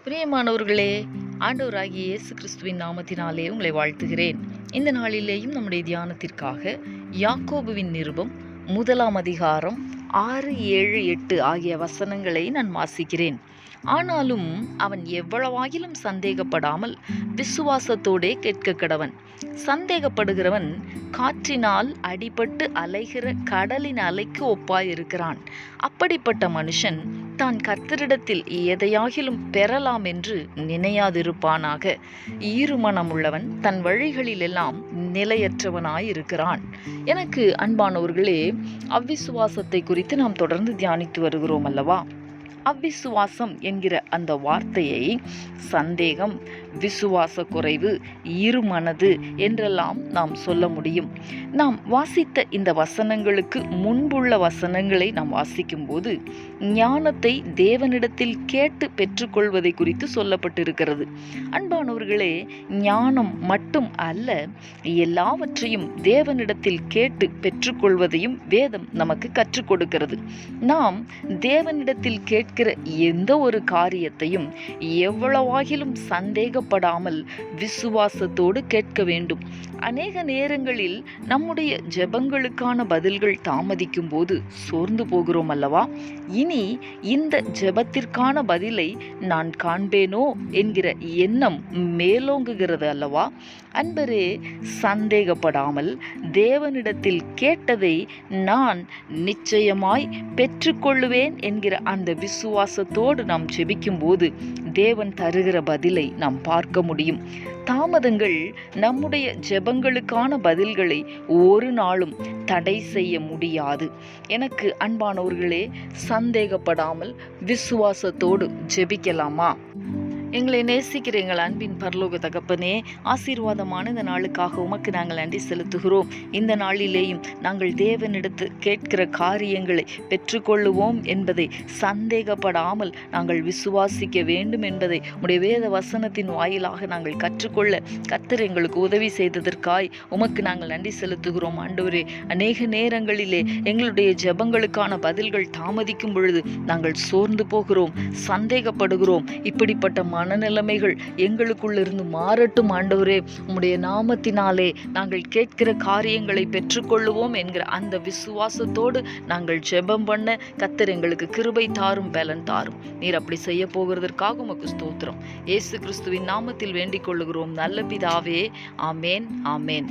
பிரியமானவர்களே, ஆண்டவராகிய இயேசு கிறிஸ்துவின் நாமத்தினாலே உங்களை வாழ்த்துகிறேன். இந்த நாளிலேயும் நம்முடைய தியானத்திற்காக யாக்கோபுவின் நிருபம் 1 அதிகாரம் 6, 7, 8 ஆகிய வசனங்களை நான் வாசிக்கிறேன். ஆனாலும் அவன் எவ்வளவாகிலும் சந்தேகப்படாமல் விசுவாசத்தோடே கேட்க கடவன். சந்தேகப்படுகிறவன் காற்றினால் அடிபட்டு அலைகிற கடலின் அலைக்கு ஒப்பாயிருக்கிறான். அப்படிப்பட்ட மனுஷன் தான் கர்த்தரிடத்தில் எதையாகிலும் பெறலாம் என்று நினையாதிருப்பானாக. ஈருமனமுள்ளவன் தன் வழிகளிலெல்லாம் நிலையற்றவனாயிருக்கிறான். எனக்கு அன்பானவர்களே, அவ்விசுவாசத்தை குறித்து நாம் தொடர்ந்து தியானித்து வருகிறோம் அல்லவா? அவ்விசுவாசம் என்கிற அந்த வார்த்தையை சந்தேகம், விசுவாச குறைவு, இருமனது என்றெல்லாம் நாம் சொல்ல முடியும். நாம் வாசித்த இந்த வசனங்களுக்கு முன்புள்ள வசனங்களை நாம் வாசிக்கும் போது ஞானத்தை தேவனிடத்தில் கேட்டு பெற்றுக்கொள்வதை குறித்து சொல்லப்பட்டிருக்கிறது. அன்பானவர்களே, ஞானம் மட்டும் அல்ல, எல்லாவற்றையும் தேவனிடத்தில் கேட்டு பெற்றுக்கொள்வதையும் வேதம் நமக்கு கற்றுக் கொடுக்கிறது. நாம் தேவனிடத்தில் கேட்கிற எந்த ஒரு காரியத்தையும் எவ்வளவாகிலும் சந்தேகப்படாமல் விசுவாசத்தோடு கேட்க வேண்டும். அநேக நேரங்களில் நம்முடைய ஜெபங்களுக்கான பதில்கள் தாமதிக்கும் போது சோர்ந்து போகிறோம் அல்லவா? இனி இந்த ஜெபத்திற்கான பதிலை நான் காண்பேனோ என்கிற எண்ணம் மேலோங்குகிறது அல்லவா? அன்பரே, சந்தேகப்படாமல் தேவனிடத்தில் கேட்டதை நான் நிச்சயமாய் பெற்றுக்கொள்ளுவேன் என்கிற அந்த விசுவாசத்தோடு நாம் ஜெபிக்கும் போது தேவன் தருகிற பதிலை நாம் பார்க்க முடியும். தாமதங்கள் நம்முடைய ஜெபங்களுக்கான பதில்களை ஒரு நாளும் தடை செய்ய முடியாது. எனக்கு அன்பானவர்களே, சந்தேகப்படாமல் விசுவாசத்தோடு ஜெபிக்கலாமா? எங்களை நேசிக்கிற எங்கள் அன்பின் பரலோக தகப்பனே, ஆசீர்வாதமான இந்த நாளுக்காக உமக்கு நாங்கள் நன்றி செலுத்துகிறோம். இந்த நாளிலேயும் நாங்கள் தேவனிடத்து கேட்கிற காரியங்களை பெற்றுக்கொள்ளுவோம் என்பதை சந்தேகப்படாமல் நாங்கள் விசுவாசிக்க வேண்டும் என்பதை உடைய வேத வசனத்தின் வாயிலாக நாங்கள் கற்றுக்கொள்ள கர்த்தர் எங்களுக்கு உதவி செய்ததற்காய் உமக்கு நாங்கள் நன்றி செலுத்துகிறோம். ஆண்டவரே, அநேக நேரங்களிலே எங்களுடைய ஜெபங்களுக்கான பதில்கள் தாமதிக்கும் பொழுது நாங்கள் சோர்ந்து போகிறோம், சந்தேகப்படுகிறோம். இப்படிப்பட்ட மனநிலைமைகள் எங்களுக்குள்ளிருந்து மாறட்டும் ஆண்டவரே. உம்முடைய நாமத்தினாலே நாங்கள் கேட்கிற காரியங்களை பெற்றுக்கொள்ளுவோம் என்கிற அந்த விசுவாசத்தோடு நாங்கள் ஜெபம் பண்ண கர்த்தர் எங்களுக்கு கிருபை தாரும், பலன் தாரும். நீர் அப்படி செய்ய போகிறதற்காக உமக்கு ஸ்தோத்திரம். இயேசு கிறிஸ்துவின் நாமத்தில் வேண்டிக் கொள்ளுகிறோம் நல்ல பிதாவே. ஆமேன், ஆமேன்.